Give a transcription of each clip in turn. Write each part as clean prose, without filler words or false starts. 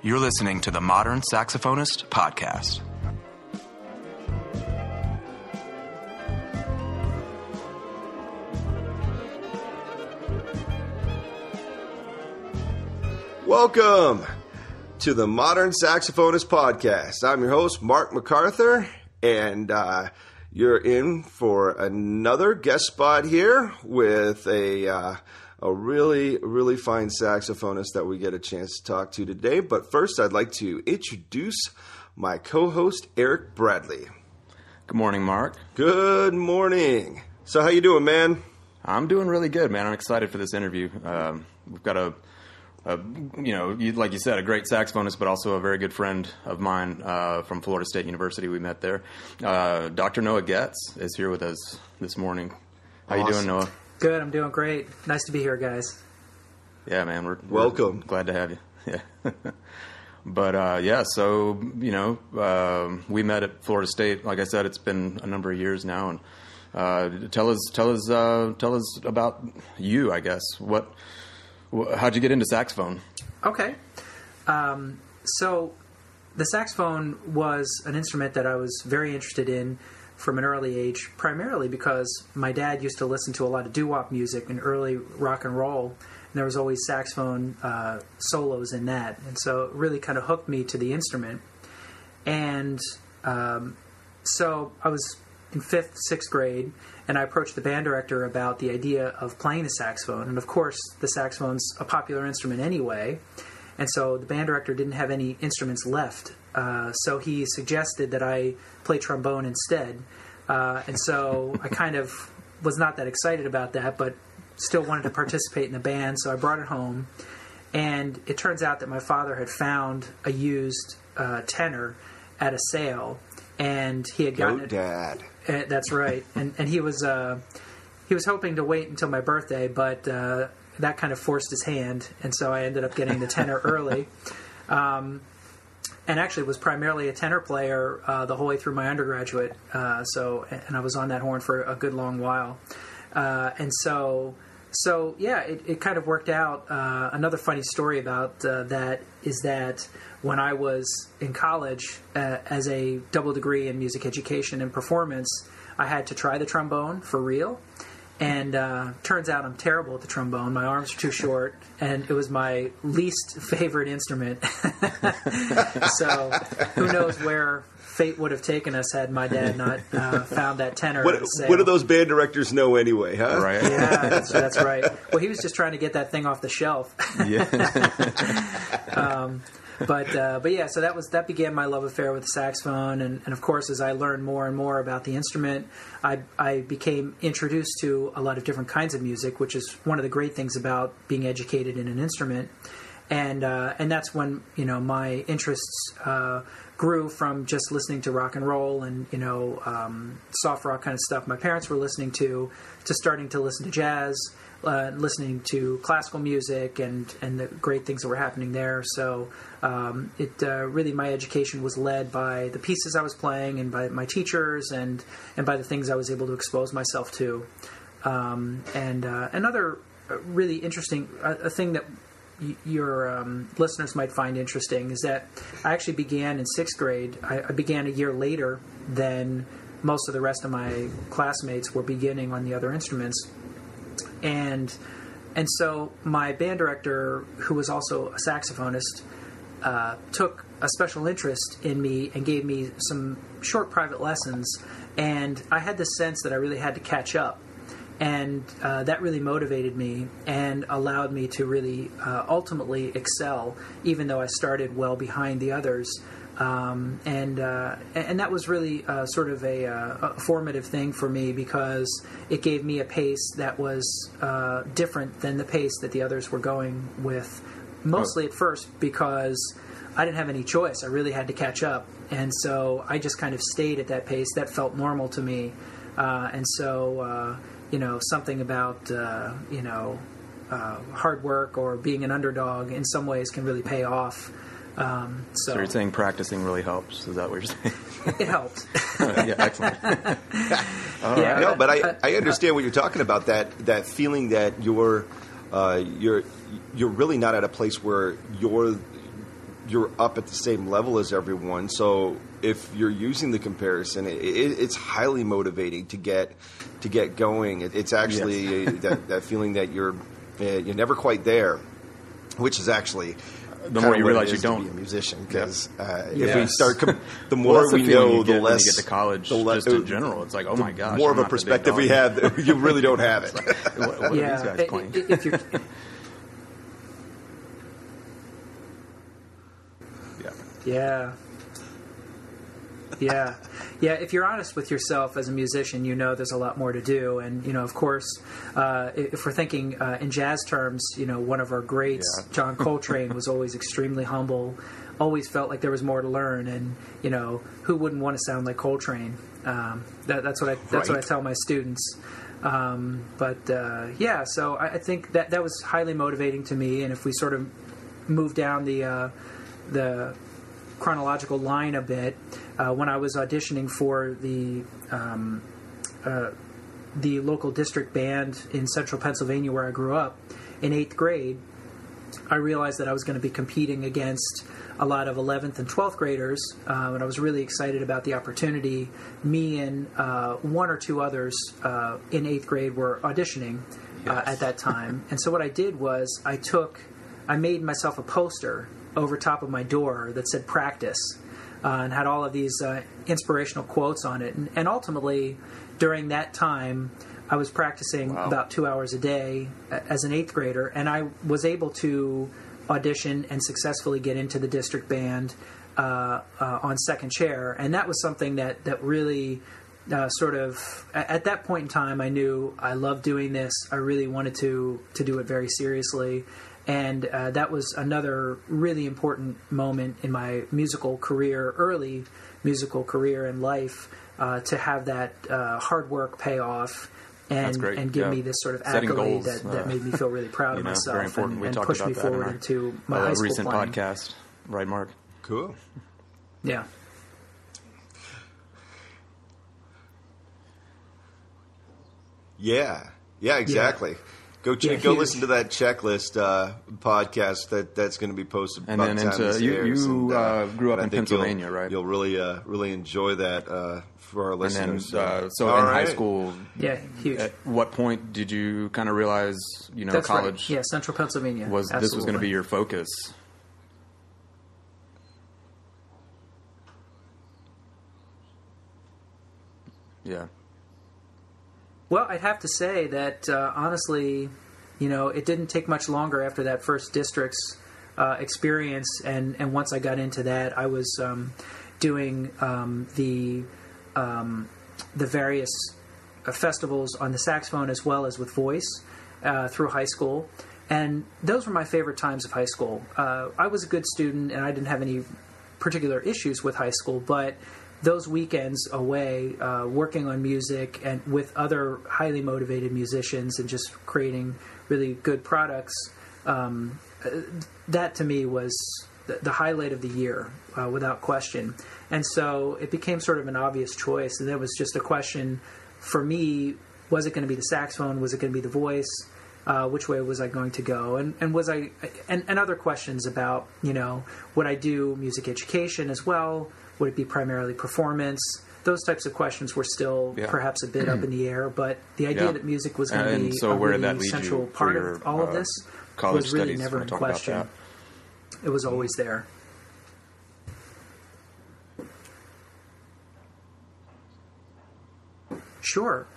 You're listening to the Modern Saxophonist Podcast. Welcome to the Modern Saxophonist Podcast. I'm your host, Mark MacArthur, and you're in for another guest spot here with a really, really fine saxophonist that we get a chance to talk to today. But first, I'd like to introduce my co-host, Eric Bradley. Good morning, Mark. Good morning. So how you doing, man? I'm doing really good, man. I'm excited for this interview. We've got like you said, a great saxophonist, but also a very good friend of mine from Florida State University. We met there. Dr. Noah Getz is here with us this morning. How you doing, Noah? Good, I'm doing great. Nice to be here, guys. Yeah, man, we're welcome. Glad to have you. Yeah. But so we met at Florida State. Like I said, it's been a number of years now, and tell us about you. I guess how'd you get into saxophone? Okay, so the saxophone was an instrument that I was very interested in from an early age, primarily because my dad used to listen to a lot of doo-wop music and early rock and roll, and there was always saxophone solos in that, and so it really kind of hooked me to the instrument. And so I was in 5th, 6th grade, and I approached the band director about the idea of playing the saxophone, and of course the saxophone's a popular instrument anyway, and so the band director didn't have any instruments left. So he suggested that I play trombone instead. And so I kind of was not that excited about that, but still wanted to participate in the band. So I brought it home. And it turns out that my father had found a used tenor at a sale. And he had gotten it. Dad. That's right. And he was hoping to wait until my birthday, but that kind of forced his hand. And so I ended up getting the tenor early. And actually was primarily a tenor player the whole way through my undergraduate. And I was on that horn for a good long while. It kind of worked out. Another funny story about that is that when I was in college as a double degree in music education and performance, I had to try the trombone for real. And turns out I'm terrible at the trombone. My arms are too short, and it was my least favorite instrument. So who knows where fate would have taken us had my dad not found that tenor. What do those band directors know anyway, huh? Right. Yeah, that's right. Well, he was just trying to get that thing off the shelf. Yeah. But yeah, so that began my love affair with the saxophone, and of course, as I learned more and more about the instrument, I became introduced to a lot of different kinds of music, which is one of the great things about being educated in an instrument, and that's when my interests grew from just listening to rock and roll and soft rock kind of stuff my parents were listening to starting to listen to jazz. Listening to classical music and the great things that were happening there. So really my education was led by the pieces I was playing and by my teachers and by the things I was able to expose myself to. Another really interesting a thing that your listeners might find interesting is that I actually began in 6th grade. I began a year later than most of the rest of my classmates were beginning on the other instruments. And so my band director, who was also a saxophonist, took a special interest in me and gave me some short private lessons. And I had this sense that I really had to catch up. And that really motivated me and allowed me to really ultimately excel, even though I started well behind the others. And that was really sort of a formative thing for me because it gave me a pace that was different than the pace that the others were going with, mostly at first because I didn't have any choice. I really had to catch up. And so I just kind of stayed at that pace. That felt normal to me. Something about, hard work or being an underdog in some ways can really pay off. So you're saying practicing really helps? Is that what you're saying? It helps. Yeah, excellent. Yeah, no, but I understand what you're talking about. That feeling that you're really not at a place where you're you're up at the same level as everyone. So if you're using the comparison, it's highly motivating to get going. It's actually that feeling that you're never quite there, which is actually the more you realize you don't be a musician. Because if we start, the more we know, the less when you get to college. Just in general, it's like, oh my gosh, more of a perspective we have. You really don't have it. What are these guys playing? If you're Yeah. If you're honest with yourself as a musician, there's a lot more to do. And, of course, if we're thinking in jazz terms, one of our greats, John Coltrane, was always extremely humble, always felt like there was more to learn. And, who wouldn't want to sound like Coltrane? That's what I tell my students. So I think that was highly motivating to me. And if we sort of move down the chronological line a bit, when I was auditioning for the local district band in central Pennsylvania where I grew up in 8th grade, I realized that I was going to be competing against a lot of 11th and 12th graders, and I was really excited about the opportunity. Me and one or two others in 8th grade were auditioning at that time. And so what I did was I made myself a poster over top of my door that said practice, and had all of these inspirational quotes on it. And ultimately, during that time, I was practicing about 2 hours a day as an 8th grader, and I was able to audition and successfully get into the district band on second chair. And that was something that really sort of, at that point in time, I knew I loved doing this. I really wanted to do it very seriously. And that was another really important moment in my early musical career in life, to have that hard work pay off and give me this sort of accolade that made me feel really proud of myself and pushed me forward into my high school recent playing. Podcast. Right, Mark? Cool. Yeah. Yeah, exactly. Yeah. Go listen to that checklist podcast that's going to be posted. And by then the time this airs. you grew up in Pennsylvania, right? You'll really enjoy that for our listeners. And then, high school, huge. At what point did you kind of realize, That's college? Right. Yeah, Central Pennsylvania. This was going to be your focus? Yeah. Well, I'd have to say that, honestly, it didn't take much longer after that first district's experience, and once I got into that, I was doing the various festivals on the saxophone as well as with voice through high school, and those were my favorite times of high school. I was a good student, and I didn't have any particular issues with high school, but those weekends away, working on music and with other highly motivated musicians and just creating really good products, that to me was the highlight of the year, without question. And so it became sort of an obvious choice, and it was just a question for me: was it going to be the saxophone? Was it going to be the voice? Which way was I going to go? And was I and other questions about would I do music education as well? Would it be primarily performance? Those types of questions were still perhaps a bit up in the air, but the idea that music was going to be a really central part of all of this was really never in question. It was always there. Sure.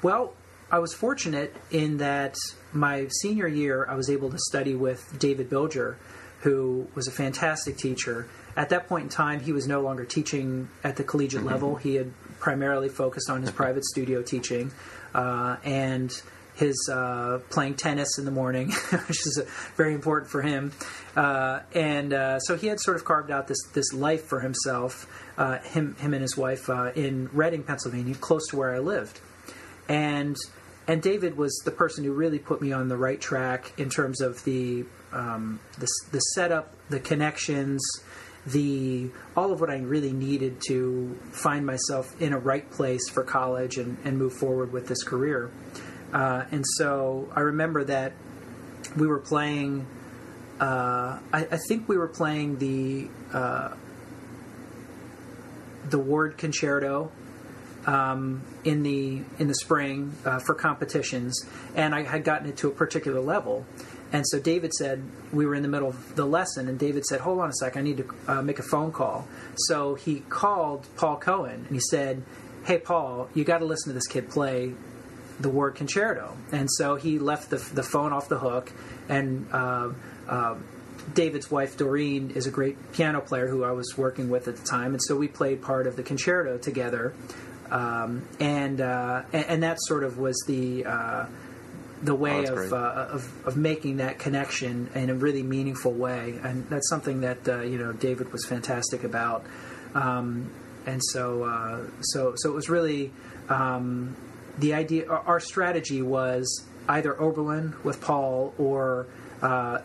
Well, I was fortunate in that my senior year I was able to study with David Bilger, who was a fantastic teacher. At that point in time, he was no longer teaching at the collegiate level. He had primarily focused on his private studio teaching and his playing tennis in the morning, which is very important for him. So he had sort of carved out this life for himself, him and his wife, in Reading, Pennsylvania, close to where I lived. And David was the person who really put me on the right track in terms of the setup, the connections, all of what I really needed to find myself in a right place for college and move forward with this career. And so I remember that we were playing I think we were playing the Ward Concerto in the spring for competitions, and I had gotten it to a particular level. And so David said, we were in the middle of the lesson, and David said, hold on a sec, I need to make a phone call. So he called Paul Cohen, and he said, hey, Paul, you got to listen to this kid play the Ward Concerto. And so he left the phone off the hook, and David's wife, Doreen, is a great piano player who I was working with at the time, and so we played part of the concerto together. And that sort of was the way of making that connection in a really meaningful way, and that's something that David was fantastic about. And so it was really the idea. Our strategy was either Oberlin with Paul or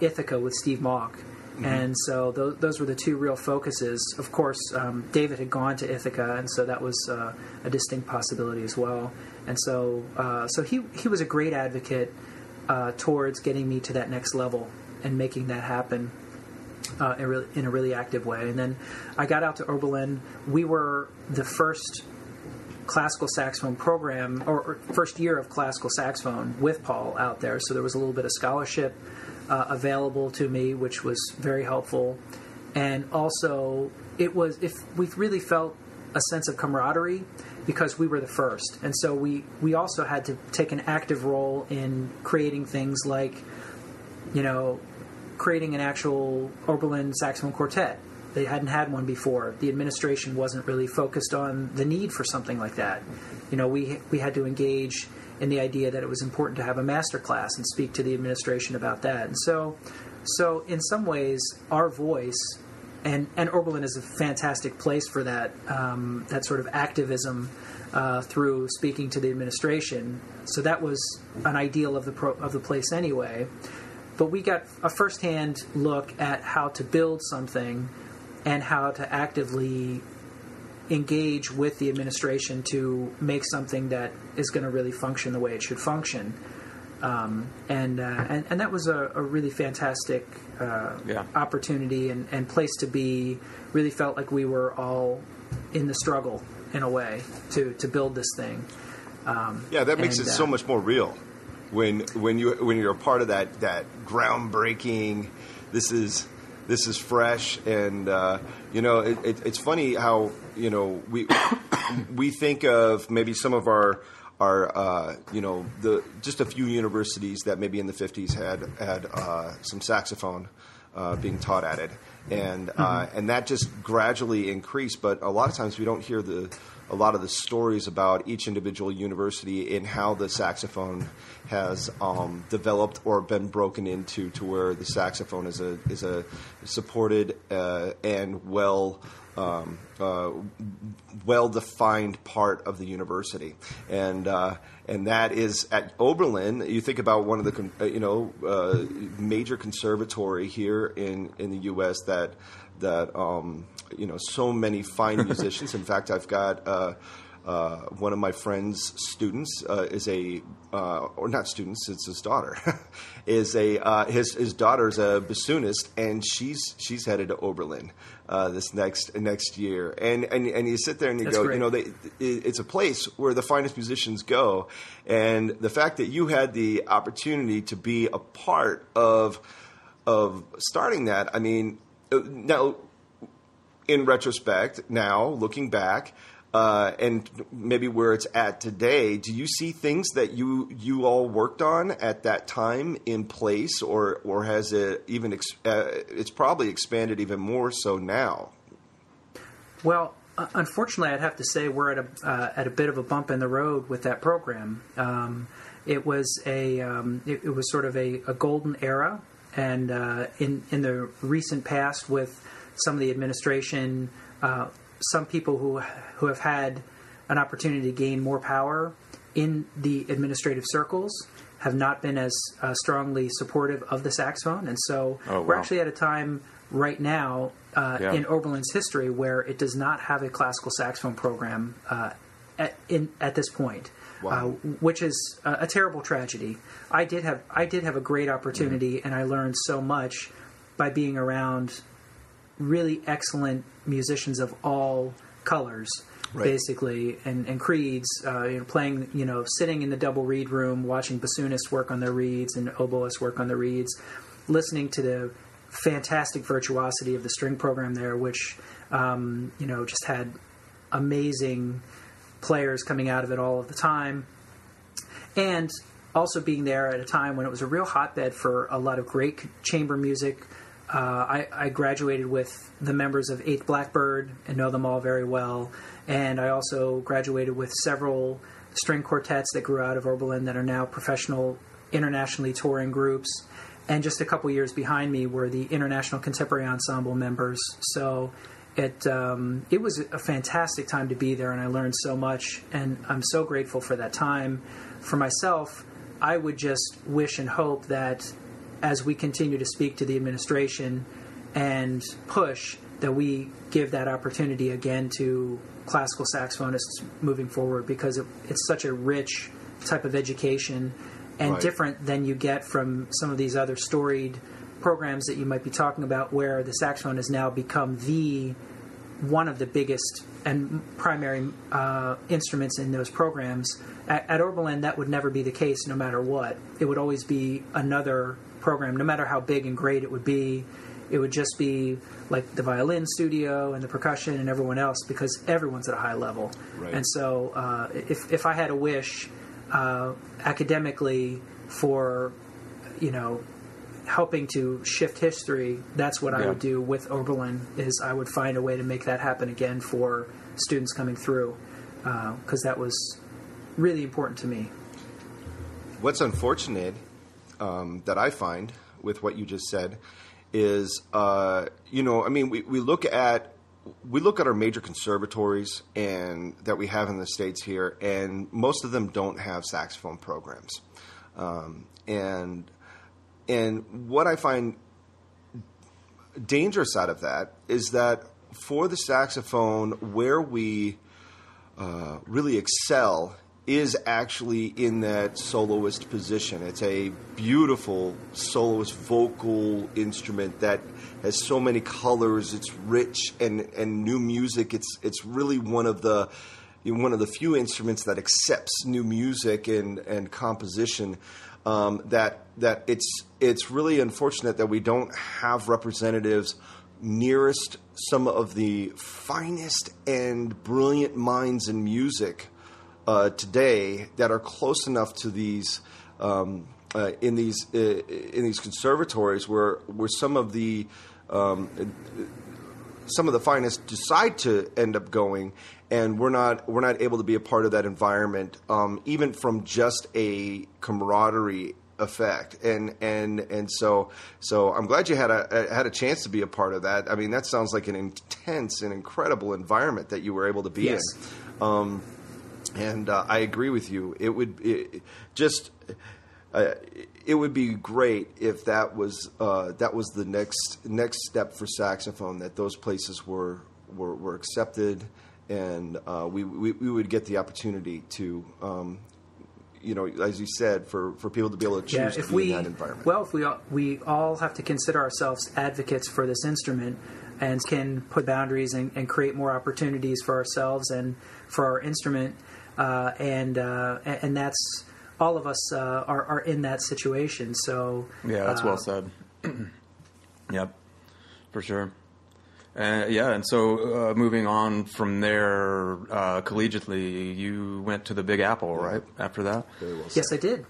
Ithaca with Steve Mauck. Mm-hmm. And so those were the two real focuses. Of course, David had gone to Ithaca, and so that was a distinct possibility as well. And so he was a great advocate towards getting me to that next level and making that happen in a really active way. And then I got out to Oberlin. We were the first classical saxophone program, or first year of classical saxophone with Paul out there. So there was a little bit of scholarship available to me, which was very helpful. And also, we really felt a sense of camaraderie because we were the first. And so we also had to take an active role in creating things like, creating an actual Oberlin saxophone quartet. They hadn't had one before. The administration wasn't really focused on the need for something like that. We had to engage in the idea that it was important to have a master class and speak to the administration about that. And so in some ways, our voice, and Oberlin is a fantastic place for that, that sort of activism through speaking to the administration. So that was an ideal of the place anyway. But we got a firsthand look at how to build something and how to actively engage with the administration to make something that is going to really function the way it should function. And that was a really fantastic opportunity and place to be. Really felt like we were all in the struggle in a way to build this thing. That makes it so much more real when you're a part of that groundbreaking. This is fresh, and it's funny how we think of maybe some of our just a few universities that maybe in the 50s had some saxophone being taught at it, and that just gradually increased. But a lot of times we don't hear a lot of the stories about each individual university and how the saxophone has developed or been broken into to where the saxophone is a supported and well-defined part of the university, and that is at Oberlin. You think about one of the major conservatory here in the U.S. that so many fine musicians. In fact, I've got one of my friend's students or not students, it's his daughter, his daughter's a bassoonist, and she's headed to Oberlin this next year. And you sit there and you That's go, great. It's a place where the finest musicians go, and the fact that you had the opportunity to be a part of starting that, I mean, now in retrospect, now looking back, and maybe where it's at today, do you see things that you all worked on at that time in place, or has it even it's probably expanded even more so now? Well, unfortunately, I'd have to say we're at a bit of a bump in the road with that program. It was it was sort of a golden era, and in the recent past, with some of the administration. Some people who have had an opportunity to gain more power in the administrative circles have not been as strongly supportive of the saxophone. And so we're actually at a time right now in Oberlin's history where it does not have a classical saxophone program at this point, which is a terrible tragedy. I did have a great opportunity, and I learned so much by being around really excellent musicians of all colors, basically, and creeds, playing, sitting in the double reed room, watching bassoonists work on their reeds and oboists work on the reeds, listening to the fantastic virtuosity of the string program there, which, just had amazing players coming out of it all of the time. And also being there at a time when it was a real hotbed for a lot of great chamber music. I graduated with the members of 8th Blackbird and know them all very well. And I also graduated with several string quartets that grew out of Oberlin that are now professional, internationally touring groups. And just a couple years behind me were the International Contemporary Ensemble members. So it was a fantastic time to be there, and I learned so much. And I'm so grateful for that time. For myself, I would just wish and hope that as we continue to speak to the administration and push, that we give that opportunity again to classical saxophonists moving forward, because it's such a rich type of education and different than you get from some of these other storied programs that you might be talking about, where the saxophone has now become one of the biggest and primary instruments in those programs. At Oberlin, that would never be the case no matter what. It would always be another program, no matter how big and great it would be. It would just be like the violin studio and the percussion and everyone else, because everyone's at a high level. Right. And so if I had a wish academically for, helping to shift history, that's what I would do with Oberlin, is I would find a way to make that happen again for students coming through, because that was really important to me. What's unfortunate that I find with what you just said is, we look at our major conservatories and that we have in the States here, and most of them don't have saxophone programs. And what I find dangerous out of that is that for the saxophone, where we really excel is actually in that soloist position. It's a beautiful soloist vocal instrument that has so many colors. It's rich and new music. It's really one of the few instruments that accepts new music and composition. That it's really unfortunate that we don't have representatives nearest some of the finest and brilliant minds in music today that are close enough to these in these conservatories where some of the finest decide to end up going, and we're not able to be a part of that environment, even from just a camaraderie effect. And so I'm glad you had a chance to be a part of that. I mean, that sounds like an intense and incredible environment that you were able to be in. And I agree with you. It would be great if that was the next step for saxophone, that those places were accepted, and we would get the opportunity to, as you said, for people to be able to choose to be in that environment. Well, if we all have to consider ourselves advocates for this instrument, and can put boundaries and create more opportunities for ourselves and for our instrument, and that's. All of us are in that situation. So that's well said. Yep, for sure. And so moving on from there, collegiately, you went to the Big Apple, right? After that, very well said. Yes, I did.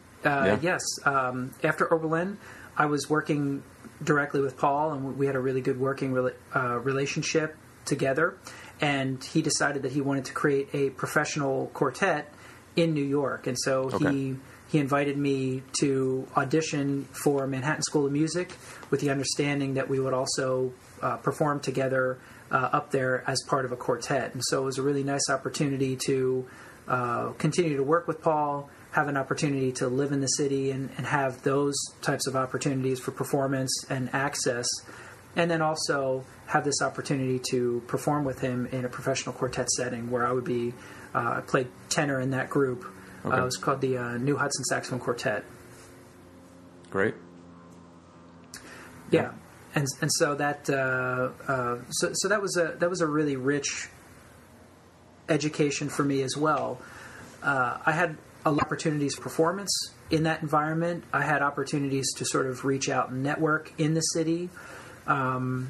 Yes, after Oberlin, I was working directly with Paul, and we had a really good working relationship together. And he decided that he wanted to create a professional quartet in New York, and so he invited me to audition for Manhattan School of Music, with the understanding that we would also perform together up there as part of a quartet. And so it was a really nice opportunity to continue to work with Paul, have an opportunity to live in the city and have those types of opportunities for performance and access, and then also have this opportunity to perform with him in a professional quartet setting where I would be I played tenor in that group. It was called the New Hudson Saxophone Quartet. Great. Yeah. and so that so that was a really rich education for me as well. I had a lot of opportunities for performance in that environment. I had opportunities to sort of reach out and network in the city, and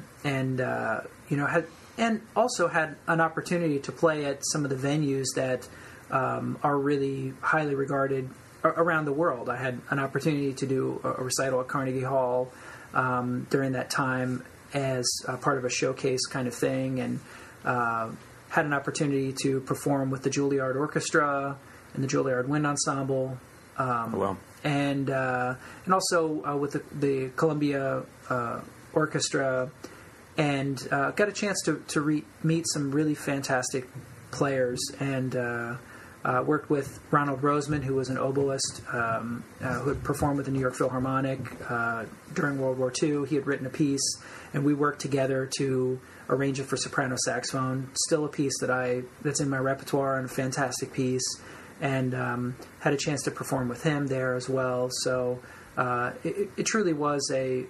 also had an opportunity to play at some of the venues that are really highly regarded around the world. I had an opportunity to do a recital at Carnegie Hall during that time as part of a showcase kind of thing, and had an opportunity to perform with the Juilliard Orchestra and the Juilliard Wind Ensemble, and also with the Columbia Orchestra, and got a chance to meet some really fantastic players, and worked with Ronald Roseman, who was an oboist who had performed with the New York Philharmonic during World War II. He had written a piece, and we worked together to arrange it for soprano saxophone. Still a piece that's in my repertoire, and a fantastic piece. And had a chance to perform with him there as well. So it truly was a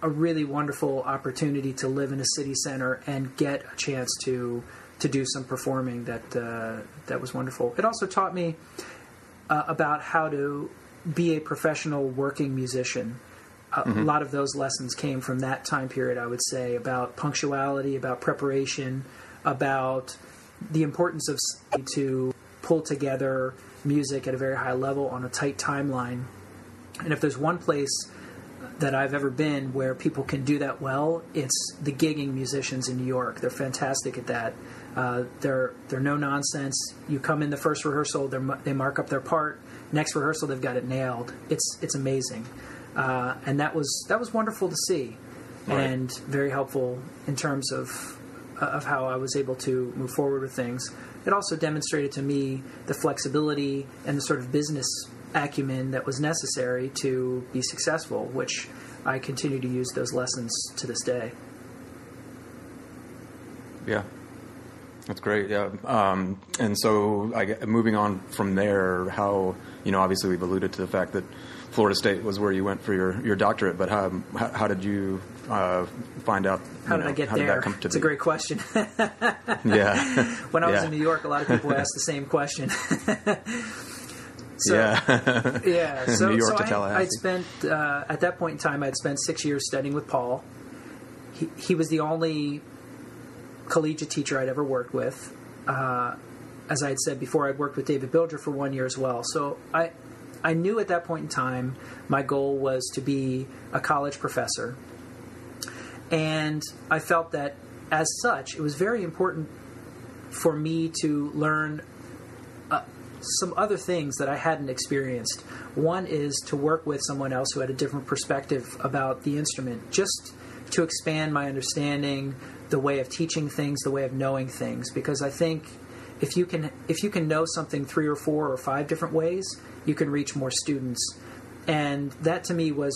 really wonderful opportunity to live in a city center and get a chance to do some performing. That was wonderful. It also taught me about how to be a professional working musician. A lot of those lessons came from that time period, I would say, about punctuality, about preparation, about the importance of to pull together music at a very high level on a tight timeline. And if there's one place that I've ever been where people can do that well, it's the gigging musicians in New York. They're fantastic at that. They're no nonsense. You come in the first rehearsal, they mark up their part. Next rehearsal, they've got it nailed. It's amazing, and that was wonderful to see, and very helpful in terms of how I was able to move forward with things. It also demonstrated to me the flexibility and the sort of business acumen that was necessary to be successful, which I continue to use those lessons to this day. Yeah, that's great. Yeah, and so moving on from there, how, obviously we've alluded to the fact that Florida State was where you went for your doctorate, but how did you find out? How did I get there? It's a great question. Yeah. When I was in New York, a lot of people asked the same question. So, yeah. So, New York to Tallahassee. I'd spent at that point in time, I'd spent 6 years studying with Paul. He was the only collegiate teacher I'd ever worked with. As I had said before, I'd worked with David Bilger for 1 year as well. So I knew at that point in time my goal was to be a college professor. And I felt that as such, it was very important for me to learn some other things that I hadn't experienced. One is to work with someone else who had a different perspective about the instrument, just to expand my understanding, the way of teaching things, the way of knowing things. Because I think if you can know something 3 or 4 or 5 different ways, you can reach more students. And that to me was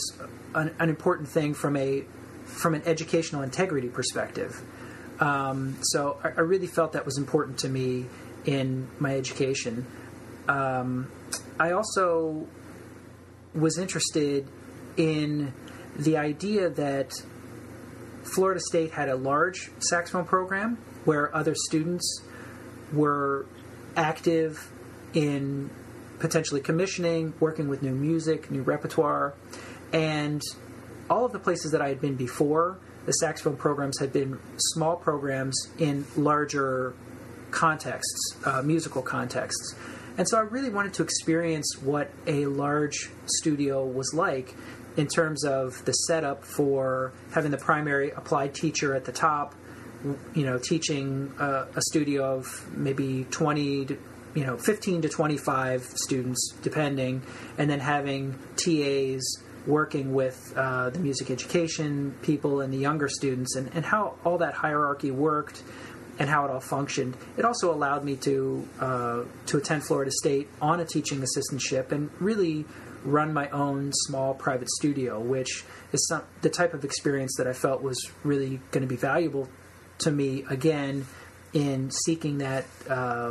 an important thing from an educational integrity perspective. So I really felt that was important to me in my education. I also was interested in the idea that Florida State had a large saxophone program where other students were active in potentially commissioning, working with new music, new repertoire, and all of the places that I had been before, the saxophone programs had been small programs in larger contexts, musical contexts. And so I really wanted to experience what a large studio was like in terms of the setup for having the primary applied teacher at the top, teaching a studio of maybe 15 to 25 students, depending, and then having TAs working with the music education people and the younger students, and how all that hierarchy worked and how it all functioned. It also allowed me to attend Florida State on a teaching assistantship and really run my own small private studio, which is the type of experience that I felt was really going to be valuable to me, again, in seeking that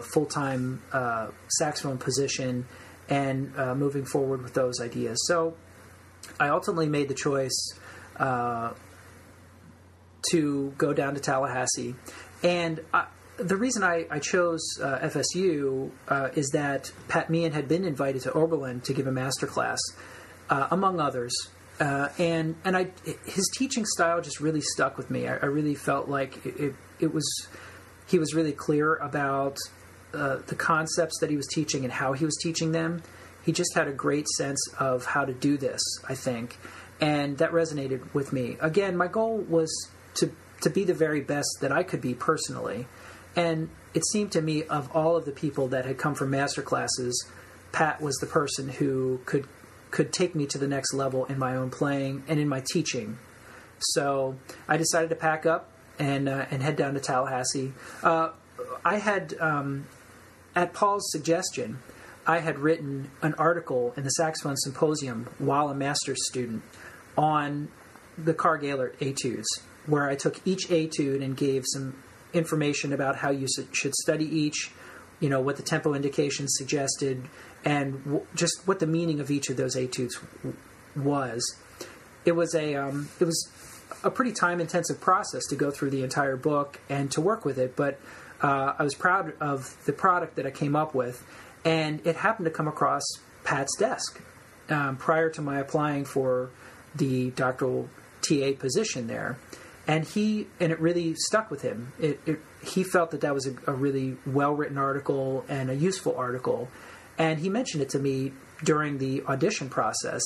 full-time saxophone position and moving forward with those ideas. So I ultimately made the choice to go down to Tallahassee. And the reason I chose FSU is that Pat Meighan had been invited to Oberlin to give a master class, among others. And his teaching style just really stuck with me. I really felt like he was really clear about the concepts that he was teaching and how he was teaching them. He just had a great sense of how to do this, I think. And that resonated with me. Again, my goal was to be the very best that I could be personally. And it seemed to me, of all of the people that had come from master classes, Pat was the person who could take me to the next level in my own playing and in my teaching. So I decided to pack up and head down to Tallahassee. I had, at Paul's suggestion, I had written an article in the Saxophone Symposium while a master's student on the Karg-Ehlert etudes, where I took each etude and gave some information about how you should study each, what the tempo indications suggested, and just what the meaning of each of those etudes was. It was a pretty time-intensive process to go through the entire book and to work with it, but I was proud of the product that I came up with, and it happened to come across Pat's desk prior to my applying for the doctoral TA position there. And it really stuck with him. He felt that was a really well-written article and a useful article. And he mentioned it to me during the audition process.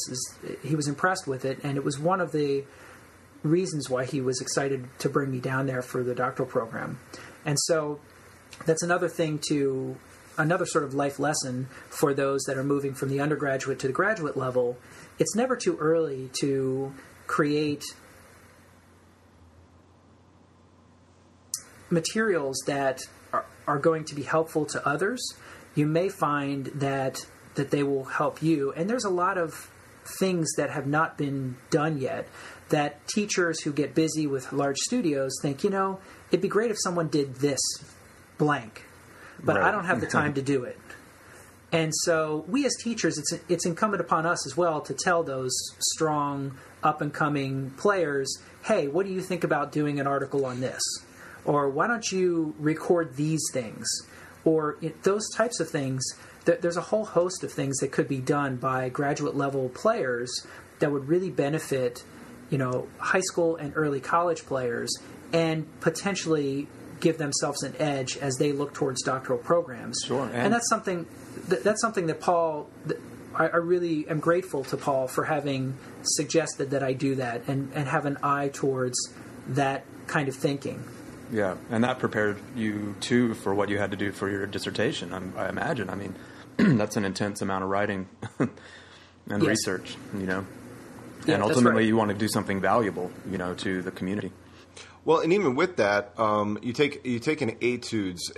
He was impressed with it, and it was one of the reasons why he was excited to bring me down there for the doctoral program. And so that's another sort of life lesson for those that are moving from the undergraduate to the graduate level. It's never too early to create materials that are going to be helpful to others. You may find that they will help you. And there's a lot of things that have not been done yet that teachers who get busy with large studios think, it'd be great if someone did this blank, but right. I don't have the time to do it. And so we as teachers, it's incumbent upon us as well to tell those strong, up-and-coming players, hey, what do you think about doing an article on this? Or why don't you record these things? Or those types of things. There's a whole host of things that could be done by graduate-level players that would really benefit, high school and early college players, and potentially give themselves an edge as they look towards doctoral programs. Sure. And that's something that Paul, I really am grateful to Paul for having suggested that I do that and have an eye towards that kind of thinking. Yeah, and that prepared you, too, for what you had to do for your dissertation, I imagine. I mean, that's an intense amount of writing and yes. research, Yeah, and ultimately right. you want to do something valuable, to the community. Well, and even with that, you take an etudes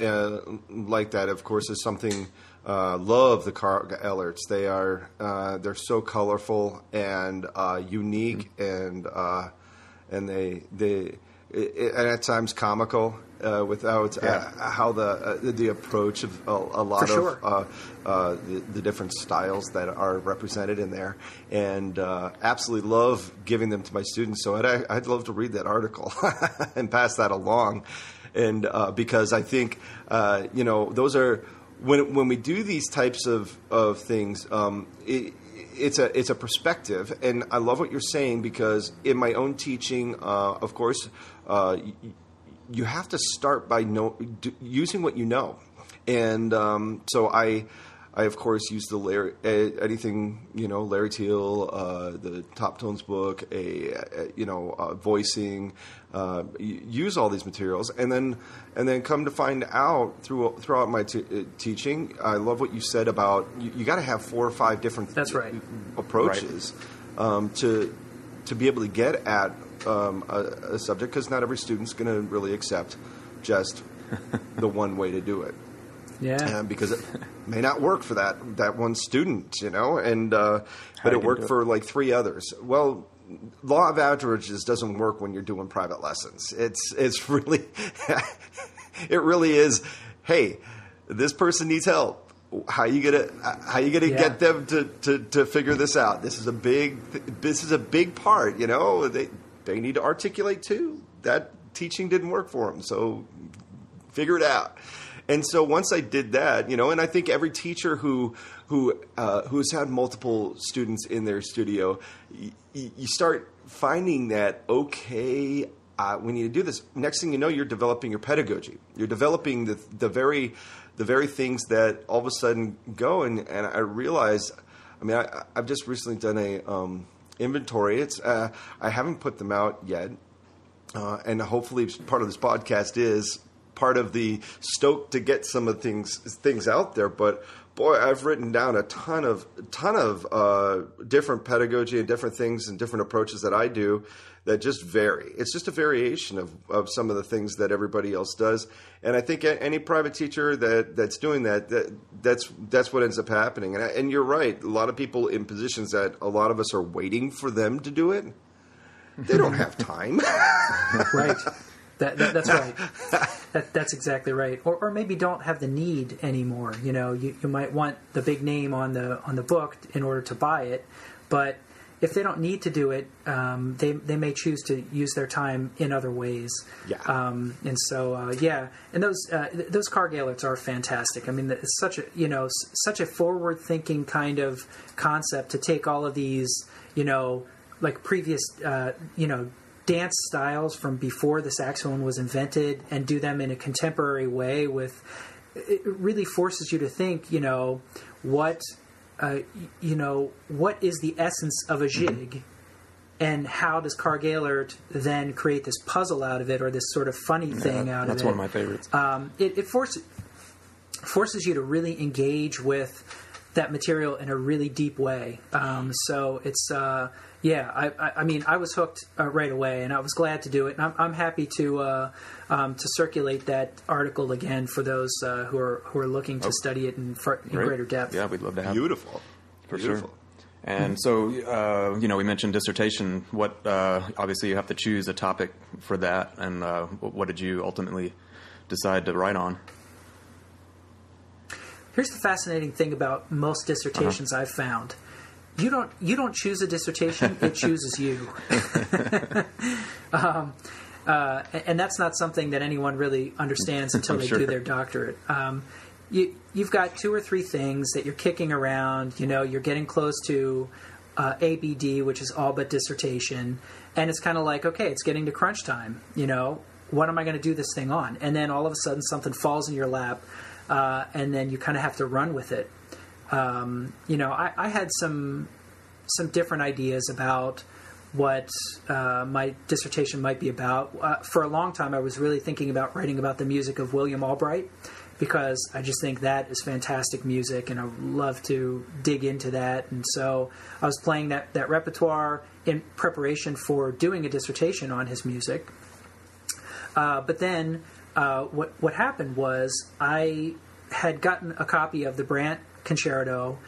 like that. Of course, is something. Love the Karg-Ehlerts. They're so colorful and unique, and they and at times comical without how the approach of a lot sure. of the different styles that are represented in there, and absolutely love giving them to my students. So I'd love to read that article and pass that along, and because I think those are when we do these types of things. It's a perspective, and I love what you're saying, because in my own teaching, of course, you have to start by using what you know, and so I of course use Larry Teal, the Top Tones book, voicing, use all these materials, and then come to find out throughout my teaching, I love what you said about you got to have 4 or 5 different That's right. approaches to be able to get at a subject, because not every student's going to really accept just the one way to do it. Yeah, because it may not work for that one student, and but it worked for like 3 others. Well, law of averages doesn't work when you're doing private lessons. It's really it really is. Hey, this person needs help. How you gonna get them to figure this out? This is a big part. they need to articulate too. That teaching didn't work for them, so figure it out. And so once I did that, and I think every teacher who's had multiple students in their studio, you start finding that, okay, we need to do this. Next thing you know, you're developing your pedagogy. You're developing the very things that all of a sudden go. And I realize, I've just recently done a inventory. It's I haven't put them out yet, and hopefully part of this podcast is part of the stoke to get some of things out there. But boy, I've written down a ton of different pedagogy and different things and different approaches that I do that just vary. It's just a variation of some of the things that everybody else does. And I think any private teacher that's doing that's what ends up happening. And you're right. A lot of people in positions that a lot of us are waiting for them to do it, they don't have time. Right. That's right. That's exactly right. Or maybe don't have the need anymore. You might want the big name on the book in order to buy it, but if they don't need to do it, they may choose to use their time in other ways. Yeah. And so and those car gaillards are fantastic. It's such a forward thinking kind of concept to take all of these like previous dance styles from before the saxophone was invented and do them in a contemporary way. It really forces you to think, what is the essence of a jig, and how does Carl Gaillard then create this puzzle out of it, or this sort of funny thing out of it? That's one of my favorites. It forces you to really engage with that material in a really deep way. So it's I was hooked right away, and I was glad to do it. And I'm happy to circulate that article again for those who are looking to study it in greater depth. Yeah, we'd love to have Beautiful. For sure. And so, we mentioned dissertation. What obviously you have to choose a topic for that, and what did you ultimately decide to write on? Here's the fascinating thing about most dissertations I've found. You don't choose a dissertation; it chooses you. And that's not something that anyone really understands until they do their doctorate. You've got 2 or 3 things that you're kicking around. You're getting close to ABD, which is all but dissertation, and it's kind of like, okay, it's getting to crunch time. What am I going to do this thing on? And then all of a sudden something falls in your lap, and then you kind of have to run with it. I had some different ideas about what my dissertation might be about. For a long time, I was really thinking about writing about the music of William Albright, because I just think that is fantastic music, and I would love to dig into that. And so I was playing that repertoire in preparation for doing a dissertation on his music. But then what happened was I had gotten a copy of the Brant Concerto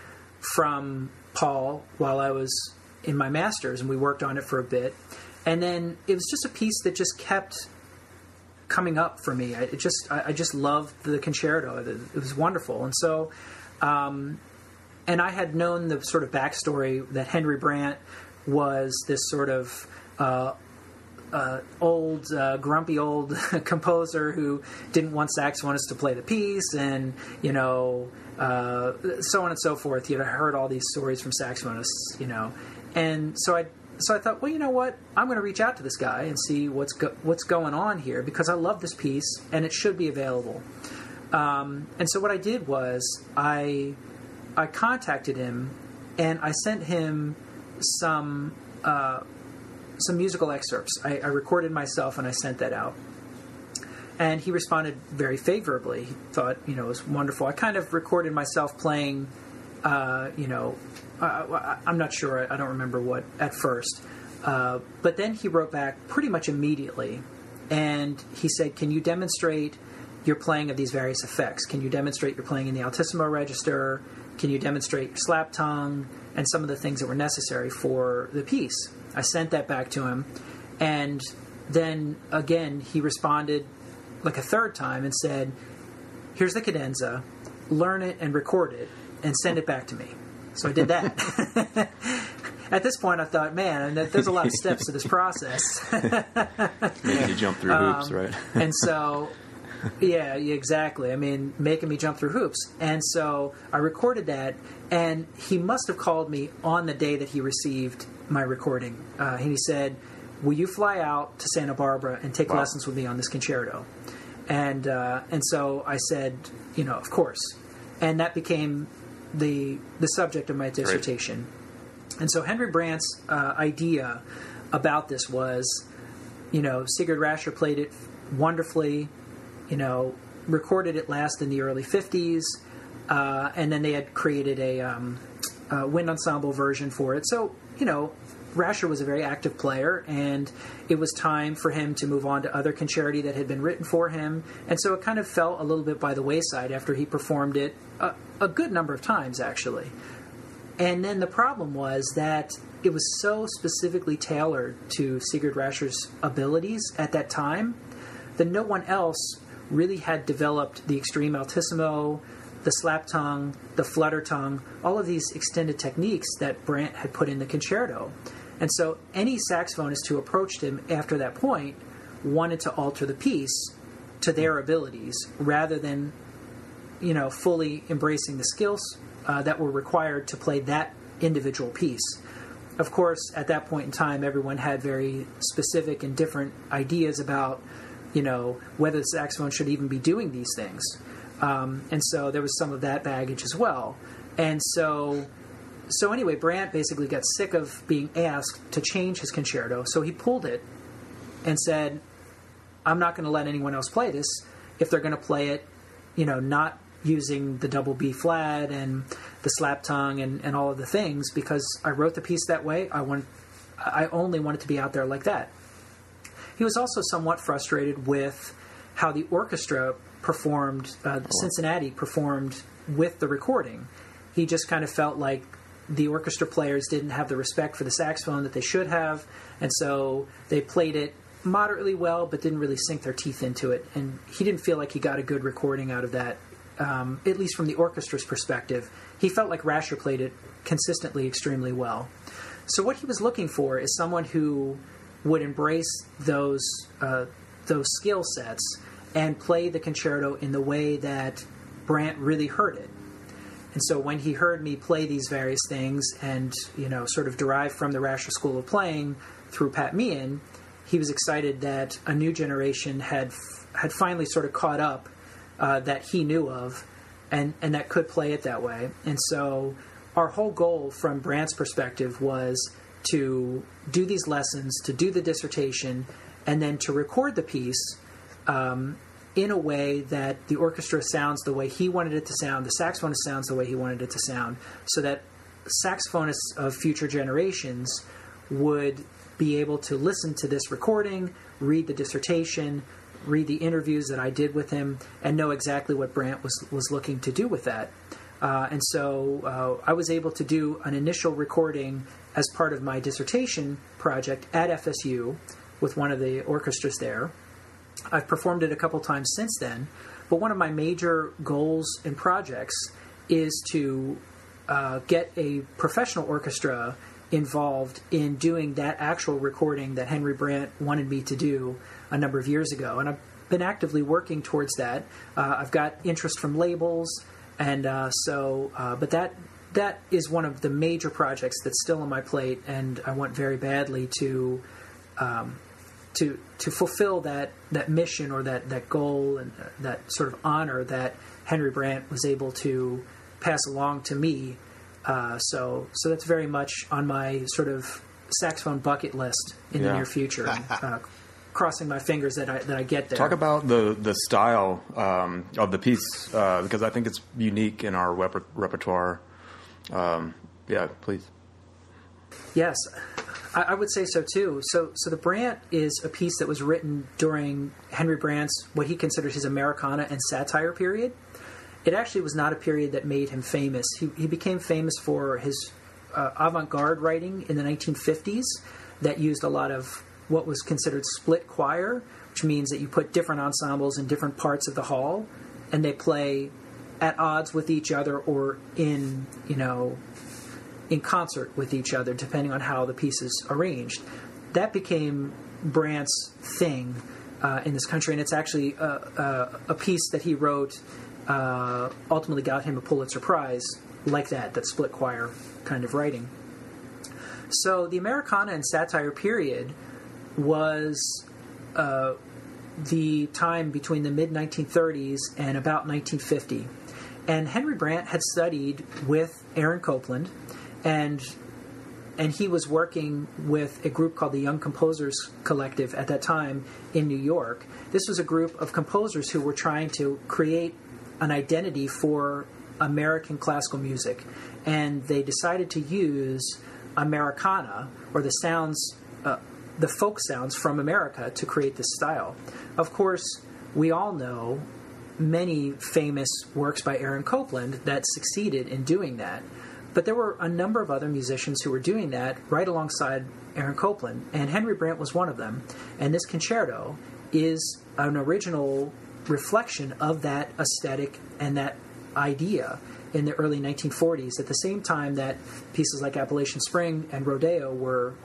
from Paul while I was in my master's, and we worked on it for a bit. And then it was just a piece that just kept coming up for me. I just loved the concerto. It was wonderful. And so, and I had known the sort of backstory that Henry Brant was this sort of old, grumpy old composer who didn't want saxophonists to play the piece, and so on and so forth. I heard all these stories from saxophonists, and so I thought, well, you know what? I'm going to reach out to this guy and see what's going on here, because I love this piece and it should be available. And so what I did was I contacted him and I sent him some musical excerpts. I recorded myself and I sent that out. And he responded very favorably. He thought, it was wonderful. I kind of recorded myself playing, I'm not sure. I don't remember what at first. But then he wrote back pretty much immediately. And he said, can you demonstrate your playing of these various effects? Can you demonstrate your playing in the altissimo register? Can you demonstrate your slap tongue? And some of the things that were necessary for the piece. I sent that back to him. And then, again, he responded like a third time and said, here's the cadenza, learn it and record it, and send it back to me. So I did that. at this point, I thought, man, there's a lot of steps to this process. Making you jump through hoops, right? And so, yeah, exactly. I mean, making me jump through hoops. And so I recorded that, and he must have called me on the day that he received my recording. And he said, will you fly out to Santa Barbara and take lessons with me on this concerto? And so I said, of course. And that became the subject of my dissertation. Great. And so Henry Brant's idea about this was, Sigurd Rascher played it wonderfully, recorded it last in the early 50s, and then they had created a wind ensemble version for it. So, Rascher was a very active player, and it was time for him to move on to other concerti that had been written for him. And so it kind of fell a little bit by the wayside after he performed it a good number of times, actually. And then the problem was that it was so specifically tailored to Sigurd Rascher's abilities at that time that no one else really had developed the extreme altissimo, the slap tongue, the flutter tongue, all of these extended techniques that Brant had put in the concerto. And so any saxophonist who approached him after that point wanted to alter the piece to their abilities rather than, fully embracing the skills that were required to play that individual piece. Of course, at that point in time, everyone had very specific and different ideas about, whether the saxophone should even be doing these things. And so there was some of that baggage as well. And so anyway, Brant basically got sick of being asked to change his concerto, so he pulled it and said, I'm not going to let anyone else play this if they're going to play it, not using the double B flat and the slap tongue and all of the things, because I wrote the piece that way. I only want it to be out there like that. He was also somewhat frustrated with how the orchestra performed, Cincinnati performed with the recording. He just kind of felt like the orchestra players didn't have the respect for the saxophone that they should have, and so they played it moderately well but didn't really sink their teeth into it, and he didn't feel like he got a good recording out of that, at least from the orchestra's perspective. He felt like Rascher played it consistently extremely well. So what he was looking for is someone who would embrace those skill sets and play the concerto in the way that Brant really heard it. And so when he heard me play these various things and, sort of derived from the Rascher School of Playing through Pat Meighan, he was excited that a new generation had finally sort of caught up that he knew of and that could play it that way. And so our whole goal from Brant's perspective was to do these lessons, to do the dissertation, and then to record the piece in a way that the orchestra sounds the way he wanted it to sound, the saxophonist sounds the way he wanted it to sound, so that saxophonists of future generations would be able to listen to this recording, read the dissertation, read the interviews that I did with him, and know exactly what Brant was looking to do with that. And so I was able to do an initial recording as part of my dissertation project at FSU with one of the orchestras there. I've performed it a couple times since then, but one of my major goals and projects is to get a professional orchestra involved in doing that actual recording that Henry Brant wanted me to do a number of years ago. And I've been actively working towards that. I've got interest from labels, and but that is one of the major projects that's still on my plate, and I want very badly to fulfill that mission or that goal and that sort of honor that Henry Brant was able to pass along to me. So that's very much on my sort of saxophone bucket list in the near future. Crossing my fingers that I get there. Talk about the style of the piece, because I think it's unique in our repertoire. Please. Yes, I would say so too. So the Brant is a piece that was written during Henry Brant's, what he considered his Americana and satire period. It actually was not a period that made him famous. He became famous for his avant-garde writing in the 1950s that used a lot of what was considered split choir, which means that you put different ensembles in different parts of the hall, and they play at odds with each other or in in concert with each other, depending on how the piece is arranged. That became Brant's thing in this country, and it's actually a piece that he wrote ultimately got him a Pulitzer Prize, like that split choir kind of writing. So the Americana and satire period was the time between the mid-1930s and about 1950. And Henry Brant had studied with Aaron Copland, and he was working with a group called the Young Composers Collective at that time in New York. This was a group of composers who were trying to create an identity for American classical music. And they decided to use Americana, or the sounds, the folk sounds from America, to create this style. Of course, we all know many famous works by Aaron Copland that succeeded in doing that. But there were a number of other musicians who were doing that right alongside Aaron Copland, and Henry Brant was one of them. And this concerto is an original reflection of that aesthetic and that idea in the early 1940s, at the same time that pieces like Appalachian Spring and Rodeo were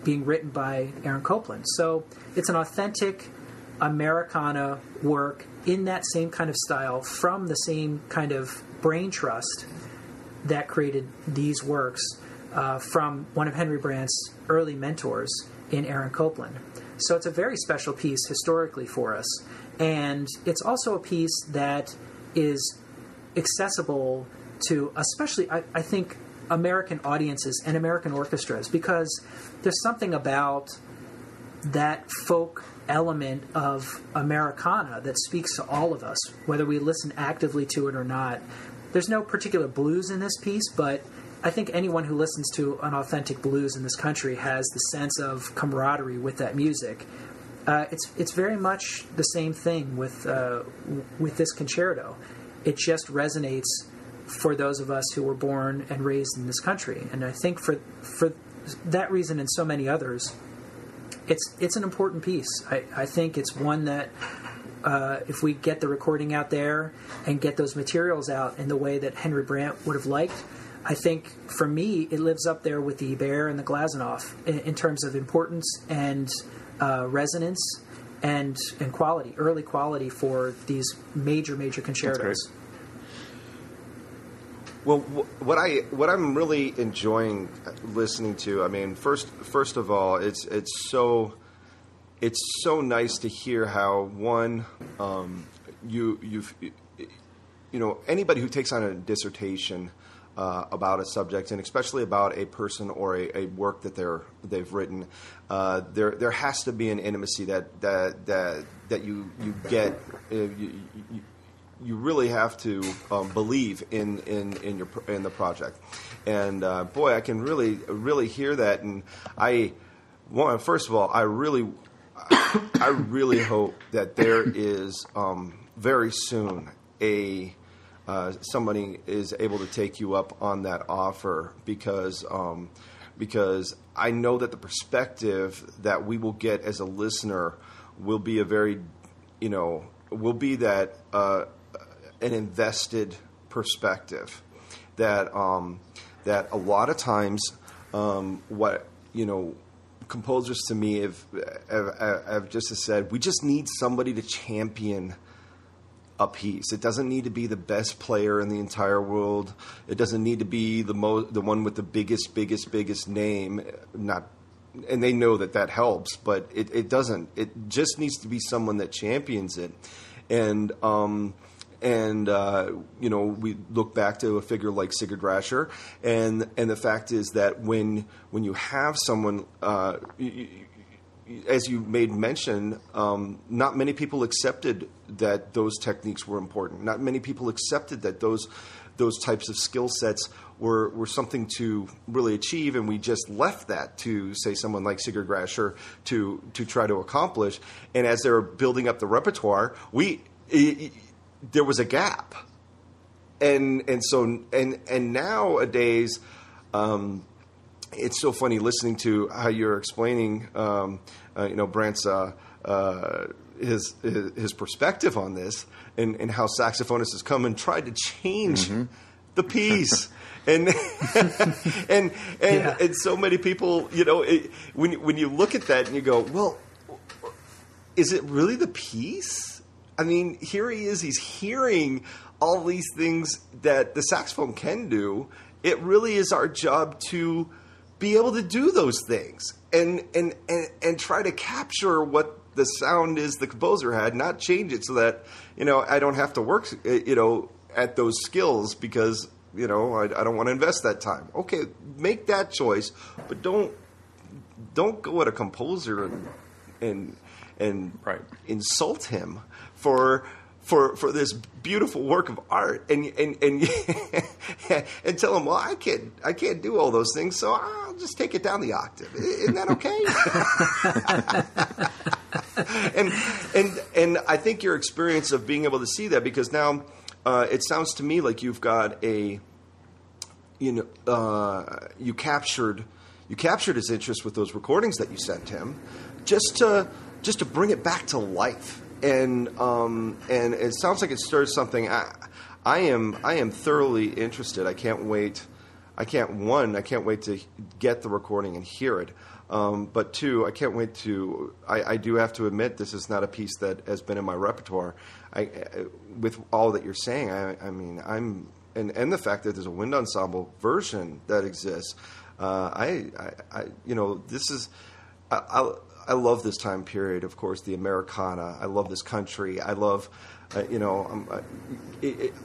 being written by Aaron Copland. So it's an authentic Americana work in that same kind of style, from the same kind of brain trust that created these works from one of Henry Brant's early mentors in Aaron Copland. So it's a very special piece historically for us. And it's also a piece that is accessible to, especially, I think, American audiences and American orchestras, because there's something about that folk element of Americana that speaks to all of us, whether we listen actively to it or not. There's no particular blues in this piece, but I think anyone who listens to an authentic blues in this country has the sense of camaraderie with that music. It's very much the same thing with this concerto. It just resonates for those of us who were born and raised in this country. And I think for that reason and so many others, it's an important piece. I think it's one that if we get the recording out there and get those materials out in the way that Henry Brant would have liked, I think for me it lives up there with the Ibert and the Glazunov in terms of importance and resonance and quality, early quality for these major concertos. Well, what I'm really enjoying listening to, I mean, first of all, it's so nice to hear how one you know, anybody who takes on a dissertation about a subject, and especially about a person or a work that they've written, there has to be an intimacy that you get. You really have to believe in the project, and boy, I can really hear that. And first of all, I really hope that there is very soon somebody is able to take you up on that offer, because I know that the perspective that we will get as a listener will be an invested perspective that a lot of times what composers to me have just said, we just need somebody to champion a piece. It doesn't need to be the best player in the entire world. It doesn't need to be the one with the biggest name. And they know that helps, but it doesn't. It just needs to be someone that champions it. And we look back to a figure like Sigurd Rascher, and the fact is that when you have someone, as you made mention, not many people accepted that those techniques were important. Not many people accepted that those types of skill sets were something to really achieve, and we just left that to, say, someone like Sigurd Rascher to try to accomplish. And as they were building up the repertoire, there was a gap, and nowadays, it's so funny listening to how you're explaining, Brant's his perspective on this, and how saxophonists has come and tried to change the piece. And and so many people, when you look at that and you go, well, is it really the piece? I mean, here he is. He's hearing all these things that the saxophone can do. It really is our job to be able to do those things and try to capture what the sound is the composer had, not change it so that I don't have to work at those skills because I don't want to invest that time. Okay, make that choice, but don't go at a composer and insult him for this beautiful work of art and and tell him, well, I can't do all those things, so I'll just take it down the octave. Isn't that okay? and I think your experience of being able to see that, because now it sounds to me like you've got you captured his interest with those recordings that you sent him, just to bring it back to life. And it sounds like it stirs something. I am thoroughly interested. I can't wait to get the recording and hear it. But two, I can't wait to. I do have to admit, this is not a piece that has been in my repertoire. With all that you're saying, I mean, and the fact that there's a wind ensemble version that exists. This is. I love this time period, of course, the Americana. I love this country. I love,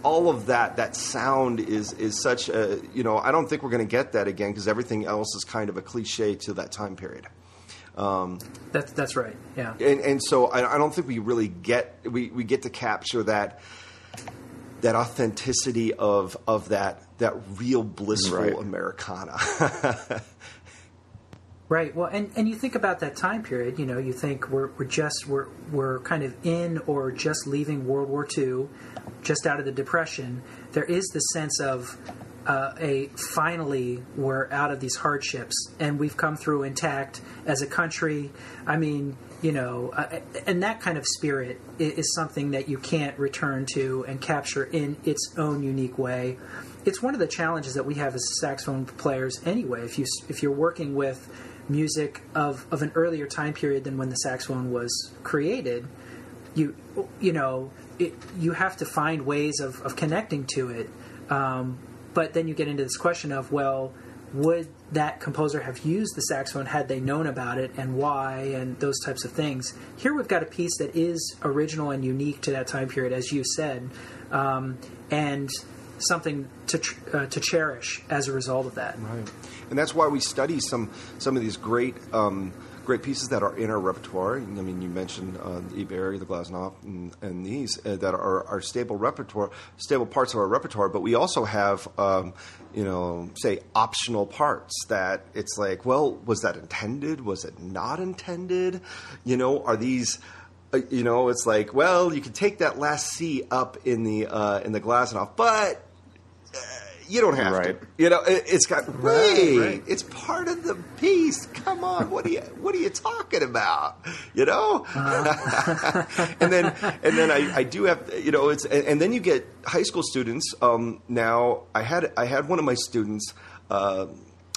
all of that. That sound is such a, I don't think we're going to get that again because everything else is kind of a cliche to that time period. That's right, yeah. And so I don't think we really get to capture that authenticity of that real blissful Americana. Right. Well, and you think about that time period. You think we're kind of in or just leaving World War II, just out of the Depression. There is the sense of finally we're out of these hardships and we've come through intact as a country. I mean, and that kind of spirit is something that you can't return to and capture in its own unique way. It's one of the challenges that we have as saxophone players anyway. If you're working with music of an earlier time period than when the saxophone was created, you have to find ways of connecting to it. But then you get into this question of, well, would that composer have used the saxophone had they known about it, and why, and those types of things. Here we've got a piece that is original and unique to that time period, as you said, and something to cherish as a result of that. Right. And that's why we study some of these great pieces that are in our repertoire. I mean, you mentioned the Eberry, the Glazunov, and these that are stable parts of our repertoire. But we also have, say, optional parts that it's like, well, was that intended? Was it not intended? Are these? It's like, well, you can take that last C up in the Glazunov, but you don't have to. It's got right. It's part of the piece. Come on, what are you talking about? And then I do have it's and then you get high school students. Now I had one of my students who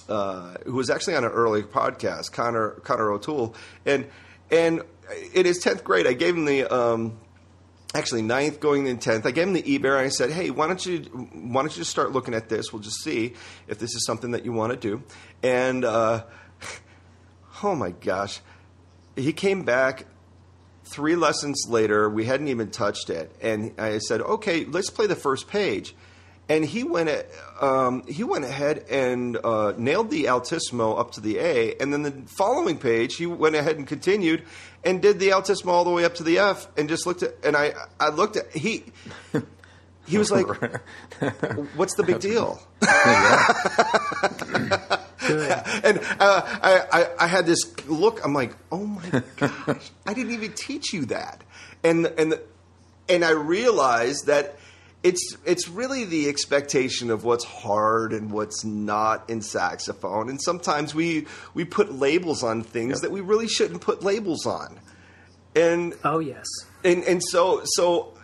was actually on an early podcast, Connor O'Toole, and in his 10th grade, I gave him the. Actually, 9th going in 10th, I gave him the eBay. I said, "Hey, why don't you just start looking at this? We'll just see if this is something that you want to do." And oh my gosh, he came back 3 lessons later. We hadn't even touched it, and I said, "Okay, let's play the first page." And he went ahead and nailed the altissimo up to the A, and then the following page he went ahead and continued and did the altissimo all the way up to the F, and just looked at. And I looked at he was like, "What's the big deal?" And I had this look. I'm like, "Oh my gosh, I didn't even teach you that," and I realized that. It's really the expectation of what's hard and what's not in saxophone, and sometimes we put labels on things that we really shouldn't put labels on. And oh yes, and so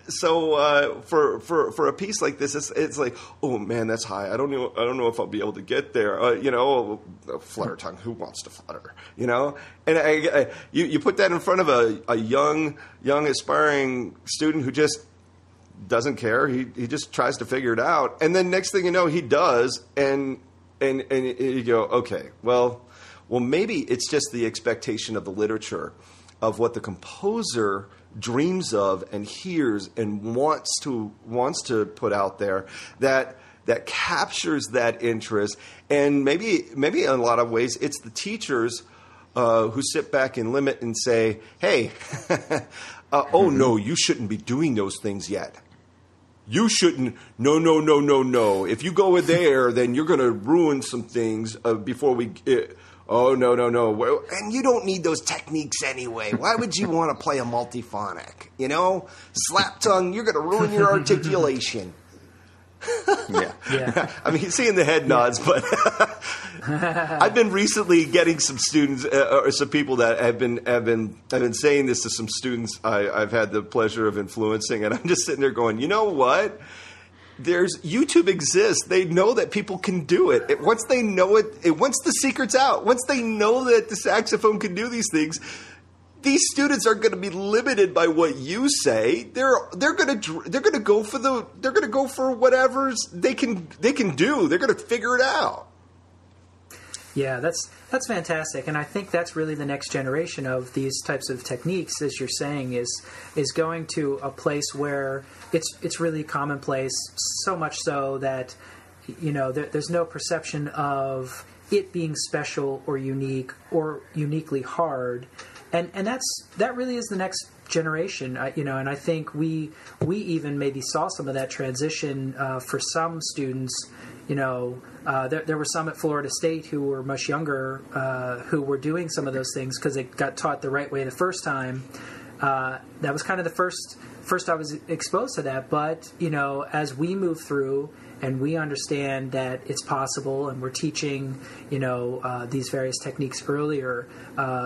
for a piece like this, it's like, oh man, that's high. I don't know if I'll be able to get there. Flutter tongue. Who wants to flutter? And you put that in front of a young aspiring student who just doesn't care. He just tries to figure it out, and then next thing you know, he does, and you go, okay, well, maybe it's just the expectation of the literature, of what the composer dreams of and hears and wants to put out there, that captures that interest. And maybe in a lot of ways it's the teachers who sit back and limit and say, hey, oh no, you shouldn't be doing those things yet. You shouldn't. No. If you go there, then you're going to ruin some things before we. Oh, no. And you don't need those techniques anyway. Why would you want to play a multiphonic? Slap tongue, you're going to ruin your articulation. Yeah. I mean, seeing the head nods, but I've been recently getting some students or some people that have been saying this to some students I've had the pleasure of influencing, and I'm just sitting there going, you know what? YouTube exists. They know that people can do it. Once they know it, once the secret's out, once they know that the saxophone can do these things, these students are going to be limited by what you say. They're going to go for whatever they can do. They're going to figure it out. Yeah, that's fantastic, and I think that's really the next generation of these types of techniques, as you're saying, is going to a place where it's really commonplace, so much so that there's no perception of it being special or unique or uniquely hard, and that really is the next generation, and I think we even maybe saw some of that transition for some students. There were some at Florida State who were much younger who were doing some of those things because they got taught the right way the first time. That was kind of the first I was exposed to that. But, as we move through and we understand that it's possible and we're teaching, these various techniques earlier,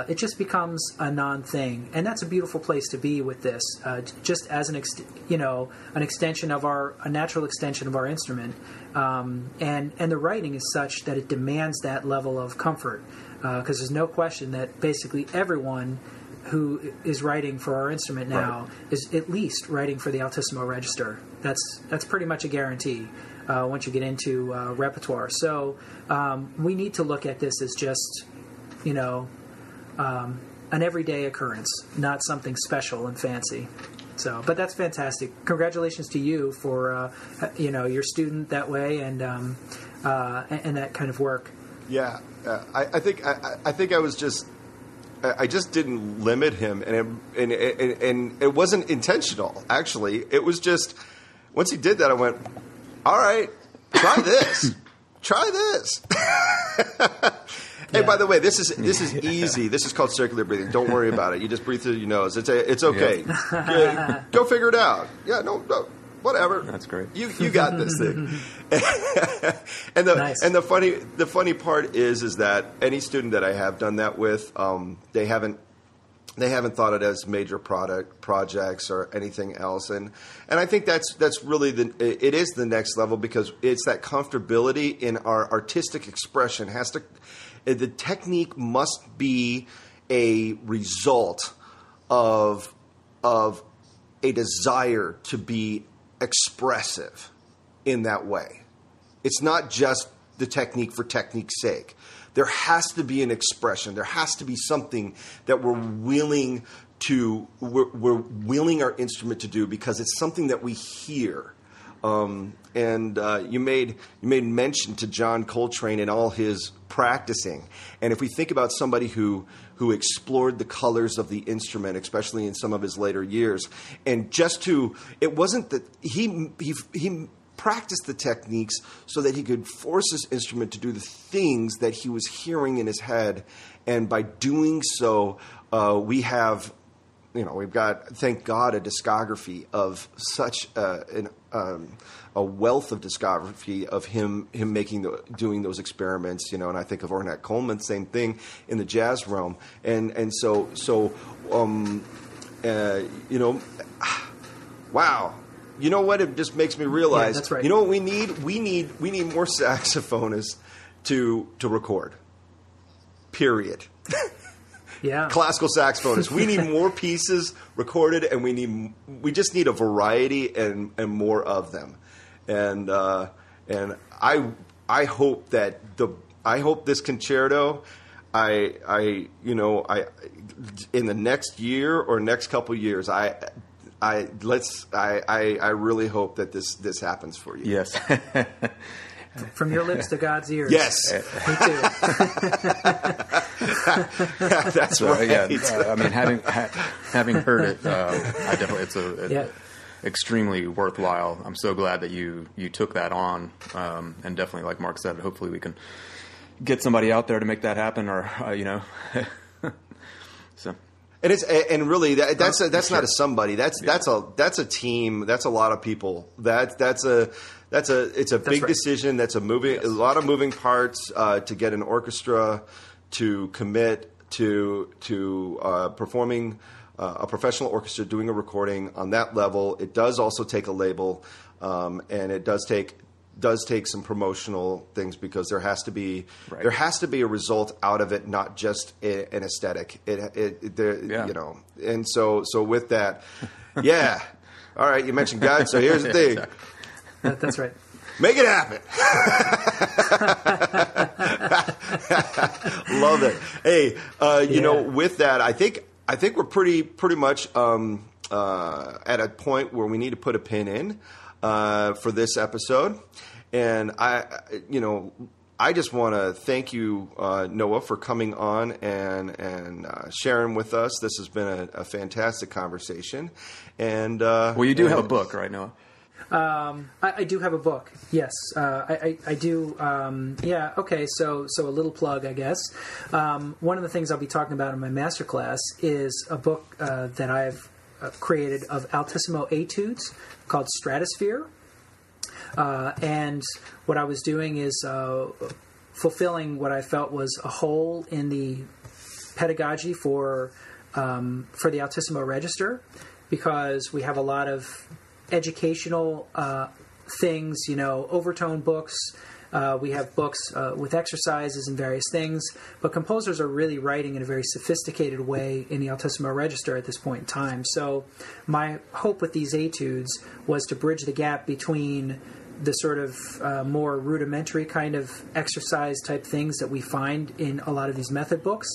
it just becomes a non-thing. And that's a beautiful place to be with this, just as a natural extension of our instrument. And the writing is such that it demands that level of comfort, because there's no question that basically everyone who is writing for our instrument now is at least writing for the altissimo register. That's pretty much a guarantee once you get into repertoire. So we need to look at this as just, an everyday occurrence, not something special and fancy. So, but that's fantastic. Congratulations to you for your student that way and that kind of work. Yeah, I think I was just. I just didn't limit him, and it wasn't intentional. Actually, it was just once he did that, I went, "All right, try this, try this." Hey, by the way, this is easy. This is called circular breathing. Don't worry about it. You just breathe through your nose. It's okay. Go figure it out. Yeah, no, whatever. That's great. You got this thing. And the funny part is that any student that I have done that with, they haven't thought it as major projects or anything else, and I think that's really it is the next level, because it's that comfortability in our artistic expression the technique must be a result of a desire to be expressive in that way. It's not just the technique for technique's sake. There has to be an expression. There has to be something that we're willing our instrument to do, because it's something that we hear. And you made mention to John Coltrane and all his practicing. And if we think about somebody who explored the colors of the instrument, especially in some of his later years, and it wasn't that he practiced the techniques so that he could force his instrument to do the things that he was hearing in his head, and by doing so, we've got, thank God, a discography of such a wealth of discography of him doing those experiments, and I think of Ornette Coleman, same thing in the jazz realm, wow. You know what? It just makes me realize. Yeah, that's right. You know what we need? We need more saxophonists to record. Period. Yeah. Classical saxophonists. We need more pieces recorded, and we just need a variety and more of them. And I hope that this concerto, I in the next year or next couple years, I really hope that this happens for you. Yes. From your lips to God's ears. Yes. Me too. That's right. I mean, having heard it, I definitely it's extremely worthwhile. I'm so glad that you took that on, and definitely, like Mark said, hopefully we can get somebody out there to make that happen, or so. And really that's not a somebody. That's a team. That's a lot of people. It's a big decision. That's a lot of moving parts to get an orchestra to commit to performing a professional orchestra doing a recording on that level. It does also take a label, and it does take some promotional things, because there has to be a result out of it, not just an aesthetic. And so with that, yeah. All right, you mentioned God, so here's the thing. That's right. Make it happen. Love it. Hey, with that, I think we're pretty much at a point where we need to put a pin in for this episode. And I just want to thank you, Noah, for coming on and sharing with us. This has been a fantastic conversation. And well, you do have a book, right, Noah? I do have a book. Yes, I do. Okay. So a little plug, I guess. One of the things I'll be talking about in my masterclass is a book that I've created of altissimo etudes called Stratosphere. And what I was doing is fulfilling what I felt was a hole in the pedagogy for the altissimo register, because we have a lot of educational things, overtone books. We have books with exercises and various things, but composers are really writing in a very sophisticated way in the altissimo register at this point in time. So my hope with these etudes was to bridge the gap between the sort of more rudimentary kind of exercise type things that we find in a lot of these method books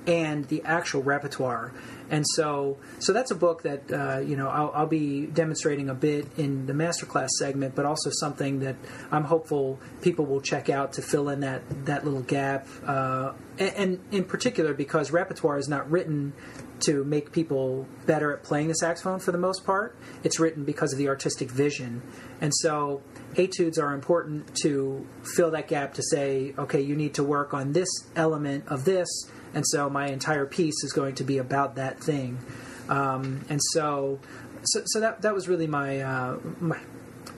and the actual repertoire. And so that's a book that I'll be demonstrating a bit in the masterclass segment, but also something that I'm hopeful people will check out to fill in that little gap. And in particular, because repertoire is not written to make people better at playing the saxophone for the most part. It's written because of the artistic vision. And so etudes are important to fill that gap, to say, okay, you need to work on this element of this, and so my entire piece is going to be about that thing. And so that was really my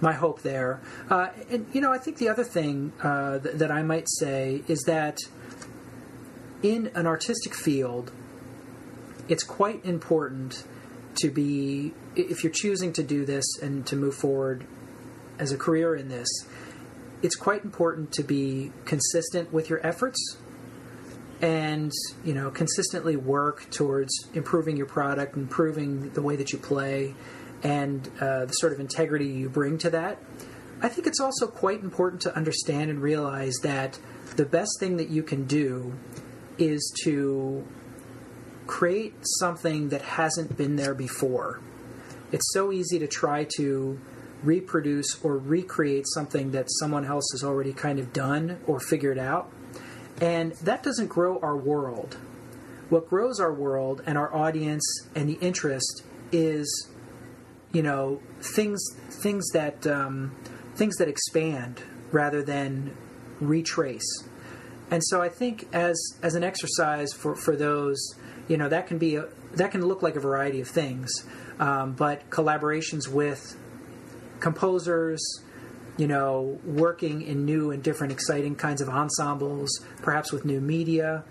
hope there. And I think the other thing that I might say is that in an artistic field, it's quite important to be, if you're choosing to do this and to move forward as a career in this, it's quite important to be consistent with your efforts and, consistently work towards improving your product, improving the way that you play, and the sort of integrity you bring to that. I think it's also quite important to understand and realize that the best thing that you can do is to create something that hasn't been there before. It's so easy to try to reproduce or recreate something that someone else has already kind of done or figured out. And that doesn't grow our world. What grows our world and our audience and the interest is, things that expand rather than retrace. And so I think as an exercise for those, that can look like a variety of things, but collaborations with composers, working in new and different exciting kinds of ensembles, perhaps with new media,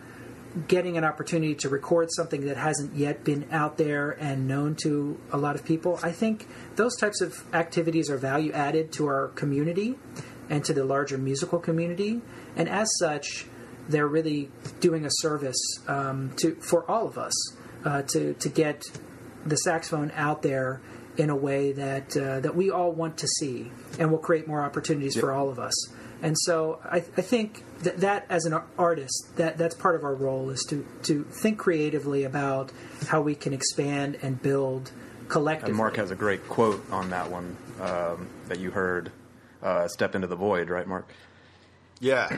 getting an opportunity to record something that hasn't yet been out there and known to a lot of people, I think those types of activities are value added to our community and to the larger musical community. And as such, they're really doing a service for all of us to get the saxophone out there in a way that we all want to see, and will create more opportunities for all of us. And so I think that as an artist, that's part of our role, is to think creatively about how we can expand and build collectively. And Mark has a great quote on that one that you heard, "Step into the void," right, Mark? Yeah.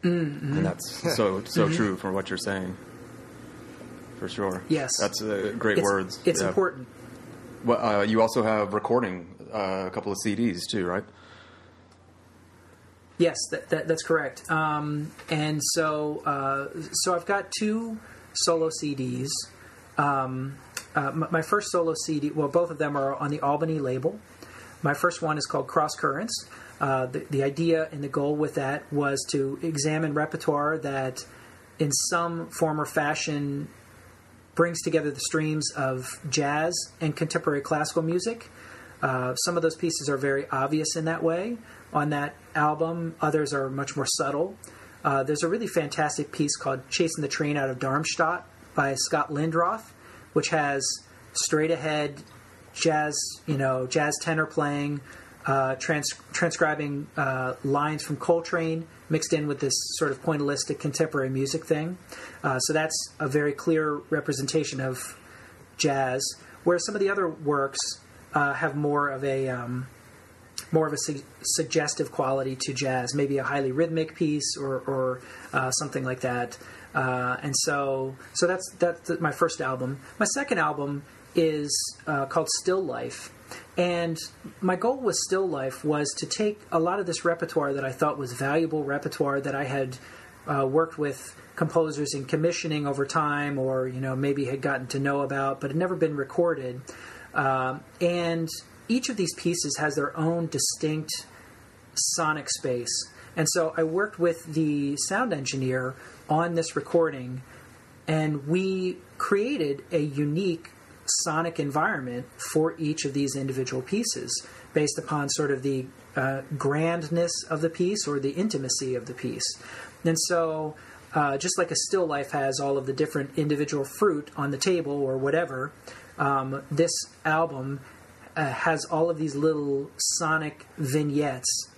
Mm-hmm. And that's so true for what you're saying, for sure. Yes. That's great words. It's important. Well, you also have recording a couple of CDs too, right? Yes, that's correct. And so I've got 2 solo CDs. My first solo CD, well, both of them are on the Albany label. My first one is called Cross Currents. The idea and the goal with that was to examine repertoire that in some form or fashion brings together the streams of jazz and contemporary classical music. Some of those pieces are very obvious in that way on that album. Others are much more subtle. There's a really fantastic piece called Chasing the Train Out of Darmstadt by Scott Lindroth, which has straight ahead jazz tenor playing, transcribing lines from Coltrane mixed in with this sort of pointillistic contemporary music thing. So that's a very clear representation of jazz, where some of the other works have more of a suggestive quality to jazz, maybe a highly rhythmic piece or something like that. And so that's my first album. My second album is called Still Life. And my goal with Still Life was to take a lot of this repertoire that I thought was valuable repertoire that I had worked with composers in commissioning over time, or maybe had gotten to know about, but had never been recorded. And each of these pieces has their own distinct sonic space. And so I worked with the sound engineer on this recording, and we created a unique sonic environment for each of these individual pieces based upon sort of the grandness of the piece or the intimacy of the piece. And so just like a still life has all of the different individual fruit on the table or whatever, this album has all of these little sonic vignettes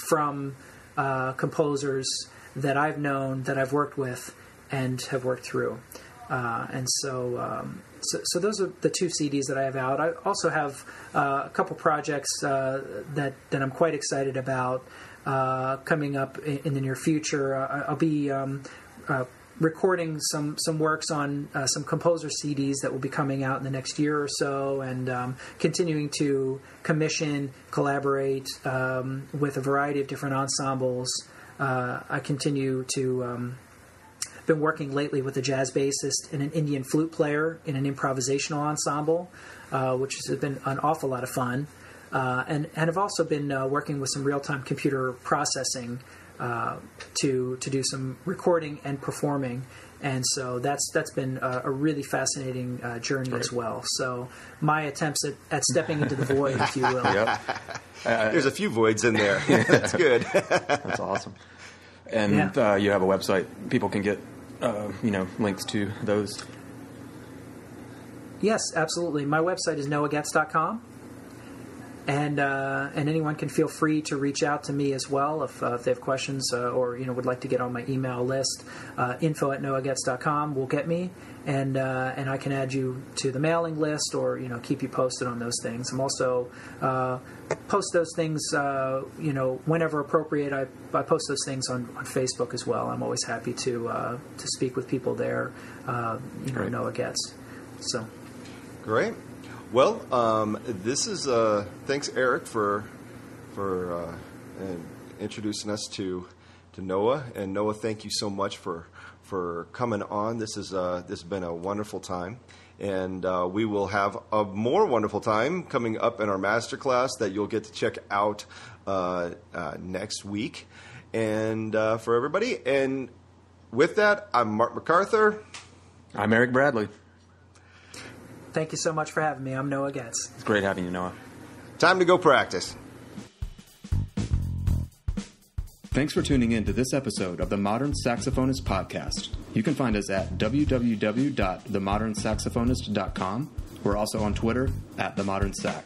from composers that I've known, that I've worked with, and have worked through. So those are the 2 CDs that I have out. I also have a couple projects that I'm quite excited about coming up in the near future. I'll be recording some works on some composer CDs that will be coming out in the next year or so, and continuing to commission, collaborate with a variety of different ensembles. I continue to been working lately with a jazz bassist and an Indian flute player in an improvisational ensemble, which has been an awful lot of fun, and have also been working with some real-time computer processing to do some recording and performing. And so that's been a really fascinating journey as well. So my attempts at stepping into the void, if you will. Yep. There's a few voids in there. That's good. That's awesome. And you have a website. People can get links to those. Yes, absolutely. My website is noahgetz.com. And anyone can feel free to reach out to me as well if they have questions or would like to get on my email list. info@noahgetz.com will get me, and I can add you to the mailing list or keep you posted on those things. I'm also post those things whenever appropriate. I post those things on Facebook as well. I'm always happy to speak with people there. Noah Getz. So great. Well, this is thanks, Eric, for introducing us to Noah. And Noah, thank you so much for coming on. This has been a wonderful time, and we will have a more wonderful time coming up in our masterclass that you'll get to check out next week. And for everybody, and with that, I'm Mark MacArthur. I'm Eric Bradley. Thank you so much for having me. I'm Noah Getz. It's great having you, Noah. Time to go practice. Thanks for tuning in to this episode of the Modern Saxophonist Podcast. You can find us at www.themodernsaxophonist.com. We're also on Twitter @themodernsax.